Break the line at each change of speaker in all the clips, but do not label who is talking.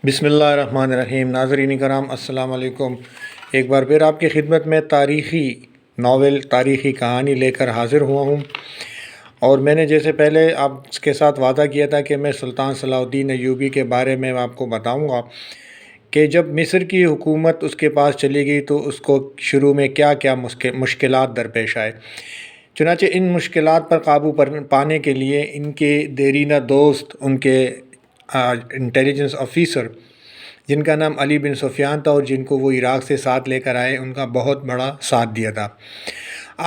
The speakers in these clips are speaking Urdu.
بسم اللہ الرحمن الرحیم۔ ناظرین کرام السلام علیکم۔ ایک بار پھر آپ کی خدمت میں تاریخی ناول، تاریخی کہانی لے کر حاضر ہوا ہوں، اور میں نے جیسے پہلے آپ کے ساتھ وعدہ کیا تھا کہ میں سلطان صلاح الدین ایوبی کے بارے میں آپ کو بتاؤں گا کہ جب مصر کی حکومت اس کے پاس چلی گئی تو اس کو شروع میں کیا کیا مشکلات درپیش آئے۔ چنانچہ ان مشکلات پر قابو پانے کے لیے ان کے دیرینہ دوست، ان کے انٹیلیجنس آفیسر جن کا نام علی بن سفیان تھا اور جن کو وہ عراق سے ساتھ لے کر آئے، ان کا بہت بڑا ساتھ دیا تھا۔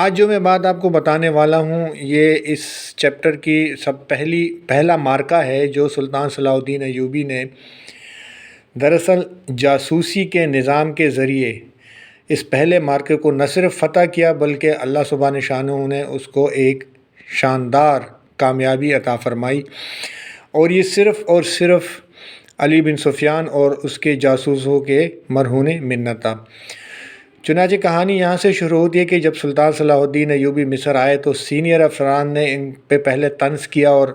آج جو میں بات آپ کو بتانے والا ہوں یہ اس چیپٹر کی پہلا مارکہ ہے جو سلطان صلاح الدین ایوبی نے دراصل جاسوسی کے نظام کے ذریعے اس پہلے مارکے کو نہ صرف فتح کیا بلکہ اللہ سبحانہ شانہ نے اس کو ایک شاندار کامیابی عطا فرمائی، اور یہ صرف اور صرف علی بن سفیان اور اس کے جاسوسوں کے مرہون منت تھا۔ چنانچہ کہانی یہاں سے شروع ہوتی ہے کہ جب سلطان صلاح الدین ایوبی مصر آئے تو سینئر افسران نے ان پہ پہلے طنز کیا، اور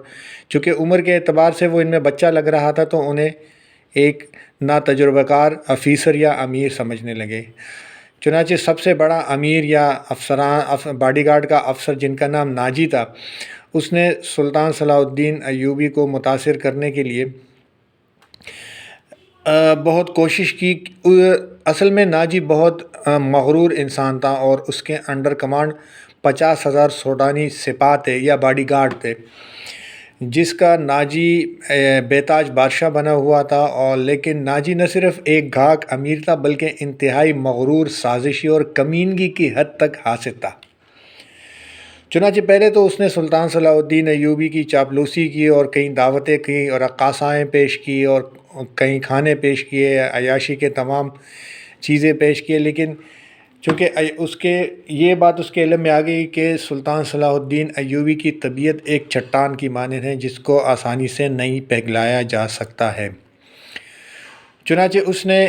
چونکہ عمر کے اعتبار سے وہ ان میں بچہ لگ رہا تھا تو انہیں ایک ناتجربہ کار افیسر یا امیر سمجھنے لگے۔ چنانچہ سب سے بڑا امیر یا باڈی گارڈ کا افسر جن کا نام ناجی تھا، اس نے سلطان صلاح الدین ایوبی کو متاثر کرنے کے لیے بہت کوشش کی۔ اصل میں ناجی بہت مغرور انسان تھا اور اس کے انڈر کمانڈ 50,000 سوڈانی سپاہ تھے یا باڈی گارڈ تھے، جس کا ناجی بے تاج بادشاہ بنا ہوا تھا۔ اور لیکن ناجی نہ صرف ایک گھاک امیر تھا بلکہ انتہائی مغرور، سازشی اور کمینگی کی حد تک حاسد تھا۔ چنانچہ پہلے تو اس نے سلطان صلاح الدین ایوبی کی چاپلوسی کی اور کئی دعوتیں کی اور رقاصائیں پیش کی اور کئی کھانے پیش کیے، عیاشی کے تمام چیزیں پیش کیے، لیکن چونکہ یہ بات اس کے علم میں آ گئی کہ سلطان صلاح الدین ایوبی کی طبیعت ایک چٹان کی مانند ہے جس کو آسانی سے نہیں پگھلایا جا سکتا ہے۔ چنانچہ اس نے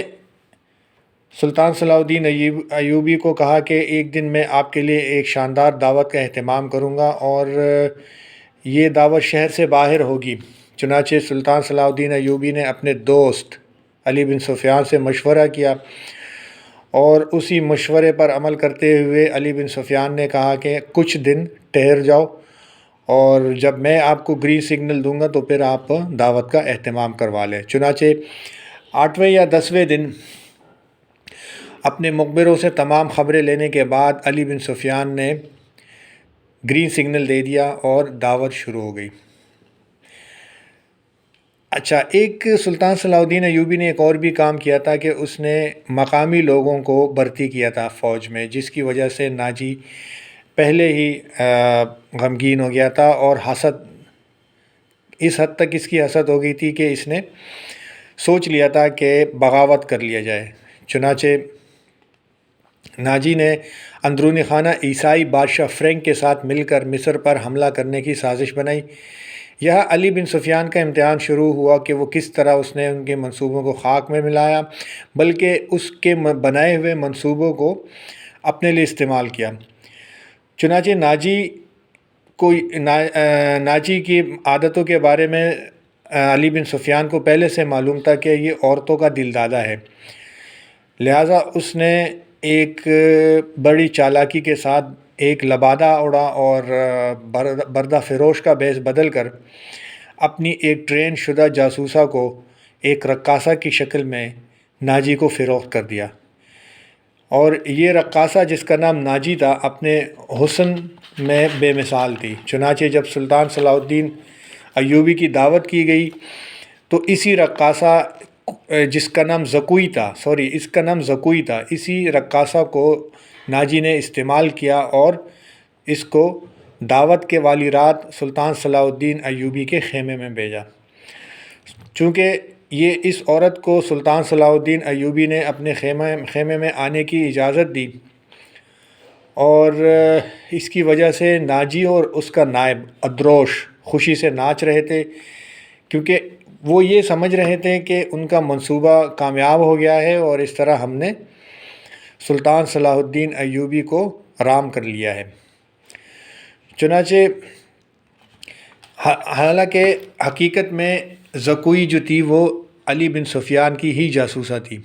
سلطان صلاح الدین ایوبی کو کہا کہ ایک دن میں آپ کے لیے ایک شاندار دعوت کا اہتمام کروں گا اور یہ دعوت شہر سے باہر ہوگی۔ چنانچہ سلطان صلاح الدین ایوبی نے اپنے دوست علی بن سفیان سے مشورہ کیا، اور اسی مشورے پر عمل کرتے ہوئے علی بن سفیان نے کہا کہ کچھ دن ٹھہر جاؤ، اور جب میں آپ کو گرین سگنل دوں گا تو پھر آپ دعوت کا اہتمام کروا لیں۔ چنانچہ 8ویں یا 10ویں دن اپنے مخبروں سے تمام خبریں لینے کے بعد علی بن سفیان نے گرین سگنل دے دیا اور دعوت شروع ہو گئی۔ اچھا، ایک سلطان صلاح الدین ایوبی نے ایک اور بھی کام کیا تھا کہ اس نے مقامی لوگوں کو بھرتی کیا تھا فوج میں، جس کی وجہ سے ناجی پہلے ہی غمگین ہو گیا تھا، اور حسد اس حد تک اس کی حسد ہو گئی تھی کہ اس نے سوچ لیا تھا کہ بغاوت کر لیا جائے۔ چنانچہ ناجی نے اندرونی خانہ عیسائی بادشاہ فرینک کے ساتھ مل کر مصر پر حملہ کرنے کی سازش بنائی۔ یہاں علی بن سفیان کا امتحان شروع ہوا کہ وہ کس طرح اس نے ان کے منصوبوں کو خاک میں ملایا، بلکہ اس کے بنائے ہوئے منصوبوں کو اپنے لیے استعمال کیا۔ چنانچہ ناجی کی عادتوں کے بارے میں علی بن سفیان کو پہلے سے معلوم تھا کہ یہ عورتوں کا دل دادا ہے، لہٰذا اس نے ایک بڑی چالاکی کے ساتھ ایک لبادہ اڑا اور بردہ فروش کا بیس بدل کر اپنی ایک ٹرین شدہ جاسوسہ کو ایک رقاصہ کی شکل میں ناجی کو فروخت کر دیا، اور یہ رقاصہ جس کا نام ناجی تھا اپنے حسن میں بے مثال تھی۔ چنانچہ جب سلطان صلاح الدین ایوبی کی دعوت کی گئی تو اسی رقاصہ اس کا نام زکوئی تھا، اسی رقاصہ کو ناجی نے استعمال کیا اور اس کو دعوت کے والی رات سلطان صلاح الدین ایوبی کے خیمے میں بھیجا۔ چونکہ اس عورت کو سلطان صلاح الدین ایوبی نے اپنے خیمے میں آنے کی اجازت دی، اور اس کی وجہ سے ناجی اور اس کا نائب ادروش خوشی سے ناچ رہے تھے، کیونکہ وہ یہ سمجھ رہے تھے کہ ان کا منصوبہ کامیاب ہو گیا ہے اور اس طرح ہم نے سلطان صلاح الدین ایوبی کو رام کر لیا ہے۔ چنانچہ حالانکہ حقیقت میں زکوئی جو تھی وہ علی بن سفیان کی ہی جاسوسہ تھی،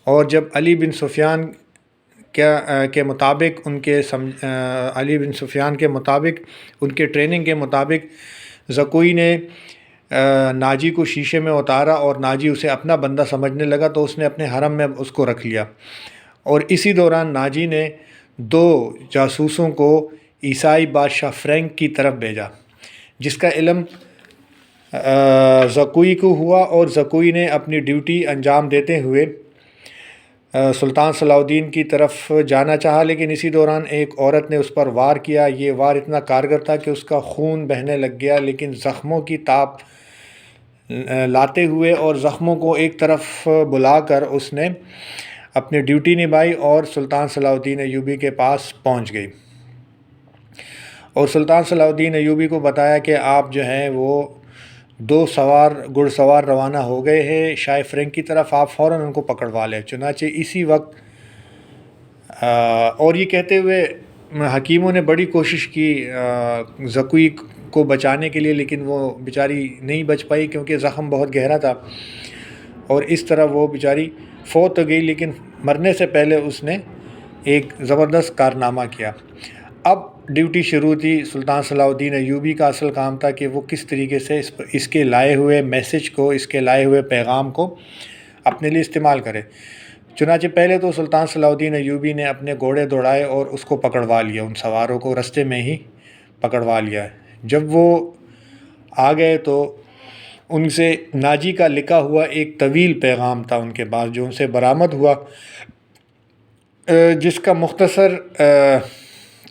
اور جب علی بن سفیان کے مطابق علی بن سفیان کے مطابق ان کے ٹریننگ کے مطابق زکوئی نے ناجی کو شیشے میں اتارا اور ناجی اسے اپنا بندہ سمجھنے لگا، تو اس نے اپنے حرم میں اس کو رکھ لیا، اور اسی دوران ناجی نے 2 جاسوسوں کو عیسائی بادشاہ فرینک کی طرف بھیجا، جس کا علم زکوئی کو ہوا، اور زکوئی نے اپنی ڈیوٹی انجام دیتے ہوئے سلطان صلاح الدین کی طرف جانا چاہا، لیکن اسی دوران ایک عورت نے اس پر وار کیا۔ یہ وار اتنا کارگر تھا کہ اس کا خون بہنے لگ گیا، لیکن زخموں کی تاب لاتے ہوئے اور زخموں کو ایک طرف بلا کر اس نے اپنی ڈیوٹی نبھائی اور سلطان صلاح الدین ایوبی کے پاس پہنچ گئی، اور سلطان صلاح الدین ایوبی کو بتایا کہ آپ جو ہیں وہ 2 گھڑ سوار روانہ ہو گئے ہیں شاہ فرینک کی طرف، آپ فوراً ان کو پکڑوا لیں۔ چنانچہ اسی وقت اور یہ کہتے ہوئے حکیموں نے بڑی کوشش کی زکوئی کو بچانے کے لیے، لیکن وہ بیچاری نہیں بچ پائی کیونکہ زخم بہت گہرا تھا، اور اس طرح وہ بیچاری فوت ہو گئی، لیکن مرنے سے پہلے اس نے ایک زبردست کارنامہ کیا۔ اب ڈیوٹی شروع تھی۔ سلطان صلاح الدین ایوبی کا اصل کام تھا کہ وہ کس طریقے سے اس کے لائے ہوئے میسج کو، اس کے لائے ہوئے پیغام کو اپنے لیے استعمال کرے۔ چنانچہ پہلے تو سلطان صلاح الدین ایوبی نے اپنے گھوڑے دوڑائے اور اس کو پکڑوا لیا، ان سواروں کو رستے میں ہی پکڑوا لیا۔ جب وہ آ گئے تو ان سے ناجی کا لکھا ہوا ایک طویل پیغام تھا ان کے پاس، جو ان سے برآمد ہوا، جس کا مختصر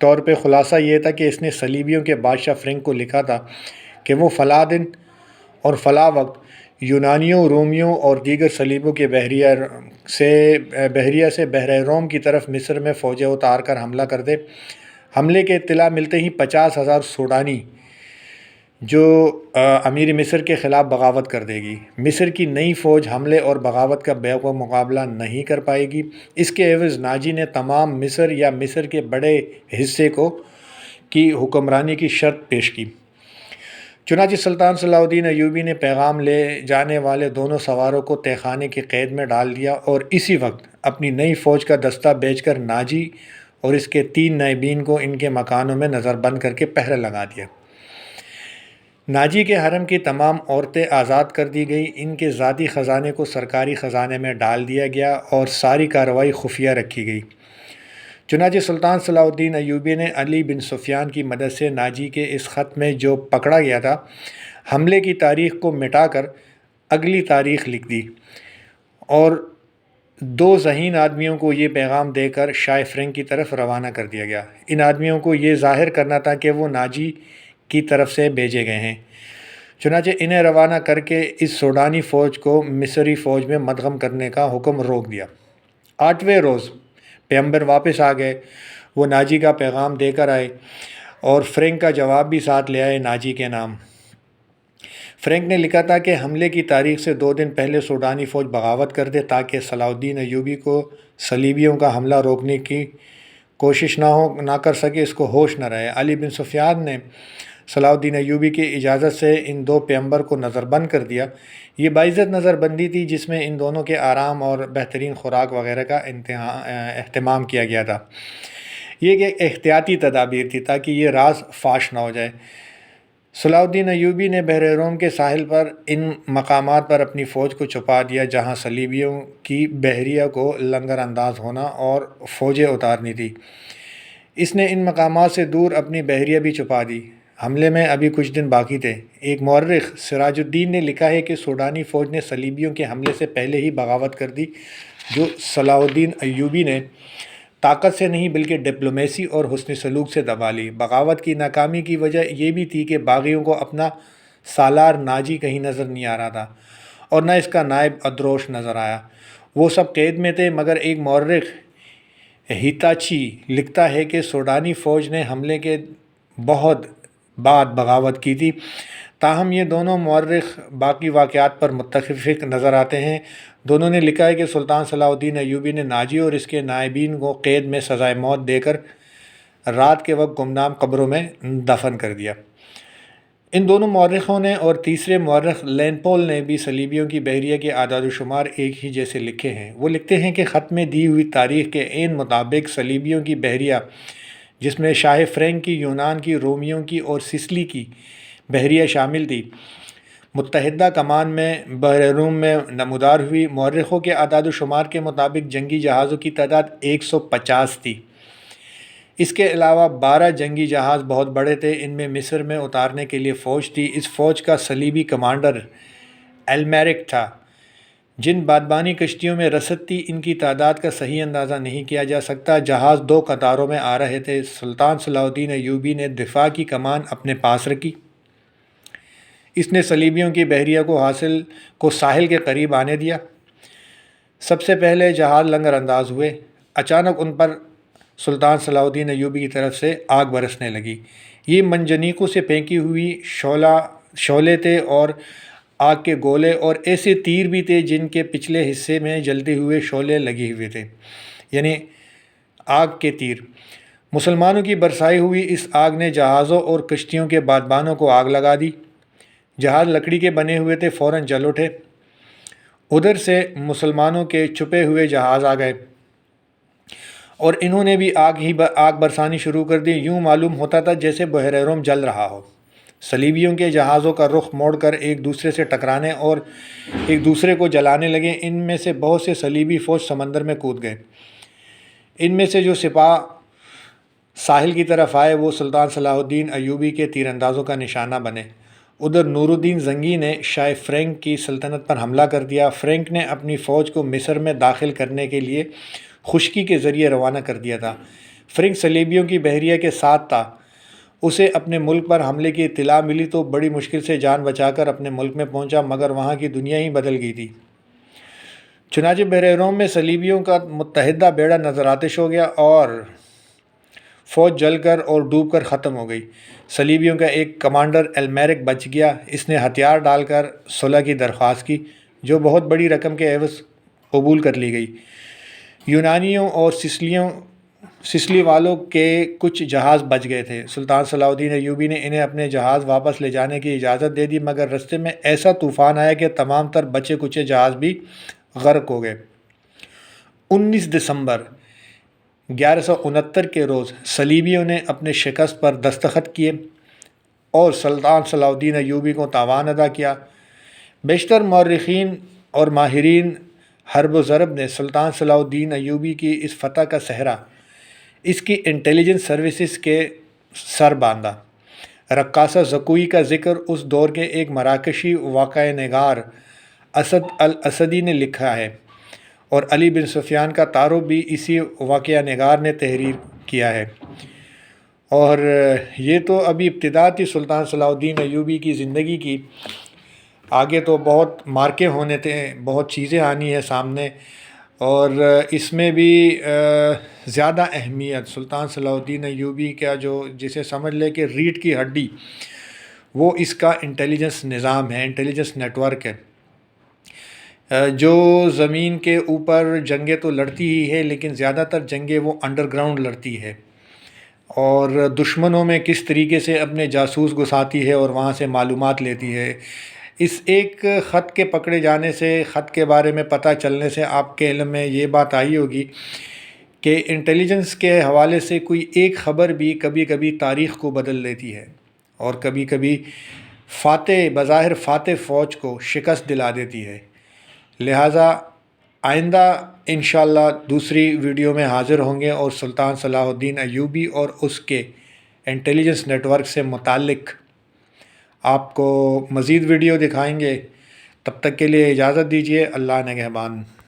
طور پہ خلاصہ یہ تھا کہ اس نے صلیبیوں کے بادشاہ فرینک کو لکھا تھا کہ وہ فلاں دن اور فلاں وقت یونانیوں، رومیوں اور دیگر صلیبوں کے بحریہ سے بحر روم کی طرف مصر میں فوجیں اتار کر حملہ کر دے۔ حملے کے اطلاع ملتے ہی 50,000 سوڈانی جو امیر مصر کے خلاف بغاوت کر دے گی۔ مصر کی نئی فوج حملے اور بغاوت کا بے و مقابلہ نہیں کر پائے گی۔ اس کے عوض ناجی نے تمام مصر یا مصر کے بڑے حصے کی حکمرانی کی شرط پیش کی۔ چنانچہ سلطان صلاح الدین ایوبی نے پیغام لے جانے والے دونوں سواروں کو تہہ خانے کی قید میں ڈال دیا، اور اسی وقت اپنی نئی فوج کا دستہ بھیج کر ناجی اور اس کے 3 نائبین کو ان کے مکانوں میں نظر بند کر کے پہرے لگا دیا۔ ناجی کے حرم کی تمام عورتیں آزاد کر دی گئی، ان کے ذاتی خزانے کو سرکاری خزانے میں ڈال دیا گیا، اور ساری کارروائی خفیہ رکھی گئی۔ چنانچہ سلطان صلاح الدین ایوبی نے علی بن سفیان کی مدد سے ناجی کے اس خط میں جو پکڑا گیا تھا حملے کی تاریخ کو مٹا کر اگلی تاریخ لکھ دی، اور 2 ذہین آدمیوں کو یہ پیغام دے کر شاہ فرینک کی طرف روانہ کر دیا گیا۔ ان آدمیوں کو یہ ظاہر کرنا تھا کہ وہ ناجی کی طرف سے بھیجے گئے ہیں۔ چنانچہ انہیں روانہ کر کے اس سوڈانی فوج کو مصری فوج میں مدغم کرنے کا حکم روک دیا۔ 8ویں روز پیغمبر واپس آ گئے، وہ ناجی کا پیغام دے کر آئے، اور فرینک کا جواب بھی ساتھ لے آئے ناجی کے نام۔ فرینک نے لکھا تھا کہ حملے کی تاریخ سے 2 دن پہلے سوڈانی فوج بغاوت کر دے تاکہ صلاح الدین ایوبی کو صلیبیوں کا حملہ روکنے کی کوشش نہ کر سکے، اس کو ہوش نہ رہے۔ علی بن سفیان نے صلاح الدین ایوبی کی اجازت سے ان 2 پیغمبر کو نظر بند کر دیا۔ یہ باعزت نظر بندی تھی جس میں ان دونوں کے آرام اور بہترین خوراک وغیرہ کا اہتمام کیا گیا تھا۔ یہ ایک احتیاطی تدابیر تھی تاکہ یہ راز فاش نہ ہو جائے۔ صلاح الدین ایوبی نے بحر روم کے ساحل پر ان مقامات پر اپنی فوج کو چھپا دیا جہاں صلیبیوں کی بحریہ کو لنگر انداز ہونا اور فوجیں اتارنی تھی۔ اس نے ان مقامات سے دور اپنی بحریہ بھی چھپا دی۔ حملے میں ابھی کچھ دن باقی تھے۔ ایک مورخ سراج الدین نے لکھا ہے کہ سوڈانی فوج نے صلیبیوں کے حملے سے پہلے ہی بغاوت کر دی، جو صلاح الدین ایوبی نے طاقت سے نہیں بلکہ ڈپلومیسی اور حسن سلوک سے دبا لی۔ بغاوت کی ناکامی کی وجہ یہ بھی تھی کہ باغیوں کو اپنا سالار ناجی کہیں نظر نہیں آ رہا تھا، اور نہ اس کا نائب ادروش نظر آیا۔ وہ سب قید میں تھے، مگر ایک مورخ ہیتاچی لکھتا ہے کہ سوڈانی فوج نے حملے کے بہت بعد بغاوت کی تھی۔ تاہم یہ دونوں مورخ باقی واقعات پر متفق نظر آتے ہیں۔ دونوں نے لکھا ہے کہ سلطان صلاح الدین ایوبی نے ناجی اور اس کے نائبین کو قید میں سزائے موت دے کر رات کے وقت گمنام قبروں میں دفن کر دیا۔ ان دونوں مورخوں نے اور تیسرے مورخ لین پول نے بھی صلیبیوں کی بحریہ کے اعداد و شمار ایک ہی جیسے لکھے ہیں۔ وہ لکھتے ہیں کہ خط میں دی ہوئی تاریخ کے عین مطابق صلیبیوں کی بحریہ، جس میں شاہ فرینک کی، یونان کی، رومیوں کی اور سسلی کی بحریہ شامل تھی، متحدہ کمان میں بحر روم میں نمودار ہوئی۔ مورخوں کے اعداد و شمار کے مطابق جنگی جہازوں کی تعداد 150 تھی۔ اس کے علاوہ 12 جنگی جہاز بہت بڑے تھے، ان میں مصر میں اتارنے کے لیے فوج تھی۔ اس فوج کا صلیبی کمانڈر المیرک تھا۔ جن بادبانی کشتیوں میں رسد تھی، ان کی تعداد کا صحیح اندازہ نہیں کیا جا سکتا۔ جہاز 2 قطاروں میں آ رہے تھے۔ سلطان صلاح الدین ایوبی نے دفاع کی کمان اپنے پاس رکھی۔ اس نے صلیبیوں کی بحریہ کو ساحل کے قریب آنے دیا۔ سب سے پہلے جہاز لنگر انداز ہوئے۔ اچانک ان پر سلطان صلاح الدین ایوبی کی طرف سے آگ برسنے لگی۔ یہ منجنیقوں سے پھینکی ہوئی شعلے تھے اور آگ کے گولے اور ایسے تیر بھی تھے جن کے پچھلے حصے میں جلتے ہوئے شعلے لگے ہوئے تھے، یعنی آگ کے تیر۔ مسلمانوں کی برسائی ہوئی اس آگ نے جہازوں اور کشتیوں کے بادبانوں کو آگ لگا دی۔ جہاز لکڑی کے بنے ہوئے تھے، فوراً جل اٹھے۔ ادھر سے مسلمانوں کے چھپے ہوئے جہاز آ گئے اور انہوں نے بھی آگ برسانی شروع کر دی۔ یوں معلوم ہوتا تھا جیسے بحر روم جل رہا ہو۔ صلیبیوں کے جہازوں کا رخ موڑ کر ایک دوسرے سے ٹکرانے اور ایک دوسرے کو جلانے لگے۔ ان میں سے بہت سے صلیبی فوج سمندر میں کود گئے۔ ان میں سے جو سپاہ ساحل کی طرف آئے وہ سلطان صلاح الدین ایوبی کے تیر اندازوں کا نشانہ بنے۔ ادھر نور الدین زنگی نے شاہ فرینک کی سلطنت پر حملہ کر دیا۔ فرینک نے اپنی فوج کو مصر میں داخل کرنے کے لیے خشکی کے ذریعے روانہ کر دیا تھا۔ فرینک صلیبیوں کی بحریہ کے ساتھ تھا۔ اسے اپنے ملک پر حملے کی اطلاع ملی تو بڑی مشکل سے جان بچا کر اپنے ملک میں پہنچا، مگر وہاں کی دنیا ہی بدل گئی تھی۔ چنانچہ بحر روم میں صلیبیوں کا متحدہ بیڑا نظر آتش ہو گیا اور فوج جل کر اور ڈوب کر ختم ہو گئی۔ صلیبیوں کا ایک کمانڈر المیرک بچ گیا۔ اس نے ہتھیار ڈال کر صلح کی درخواست کی، جو بہت بڑی رقم کے عوض قبول کر لی گئی۔ یونانیوں اور سسلی والوں کے کچھ جہاز بچ گئے تھے۔ سلطان صلاح الدین ایوبی نے انہیں اپنے جہاز واپس لے جانے کی اجازت دے دی، مگر رستے میں ایسا طوفان آیا کہ تمام تر بچے کچے جہاز بھی غرق ہو گئے۔ 19 دسمبر 1169 کے روز صلیبیوں نے اپنے شکست پر دستخط کیے اور سلطان صلاح الدین ایوبی کو تاوان ادا کیا۔ بیشتر مورخین اور ماہرین حرب و ضرب نے سلطان صلاح الدین ایوبی کی اس فتح کا سہرا اس کی انٹیلیجنس سروسز کے سر باندھا۔ رقاصہ زکوئی کا ذکر اس دور کے ایک مراکشی واقعہ نگار اسد الاسدی نے لکھا ہے، اور علی بن سفیان کا تعارف بھی اسی واقعہ نگار نے تحریر کیا ہے۔ اور یہ تو ابھی ابتدا تھی سلطان صلاح الدین ایوبی کی زندگی کی، آگے تو بہت مارکے ہونے تھے، بہت چیزیں آنی ہیں سامنے، اور اس میں بھی زیادہ اہمیت سلطان صلاح الدین ایوبی کا جسے سمجھ لے کہ ریڑھ کی ہڈی، وہ اس کا انٹیلیجنس نظام ہے، انٹیلیجنس نیٹ ورک ہے۔ جو زمین کے اوپر جنگیں تو لڑتی ہی ہے، لیکن زیادہ تر جنگیں وہ انڈر گراؤنڈ لڑتی ہے، اور دشمنوں میں کس طریقے سے اپنے جاسوس گھساتی ہے اور وہاں سے معلومات لیتی ہے۔ اس ایک خط کے پکڑے جانے سے، خط کے بارے میں پتہ چلنے سے آپ کے علم میں یہ بات آئی ہوگی کہ انٹیلیجنس کے حوالے سے کوئی ایک خبر بھی کبھی کبھی تاریخ کو بدل دیتی ہے، اور کبھی کبھی بظاہر فاتح فوج کو شکست دلا دیتی ہے۔ لہٰذا آئندہ انشاءاللہ دوسری ویڈیو میں حاضر ہوں گے اور سلطان صلاح الدین ایوبی اور اس کے انٹیلیجنس نیٹ ورک سے متعلق آپ کو مزید ویڈیو دکھائیں گے۔ تب تک کے لیے اجازت دیجیے۔ اللہ نگہبان۔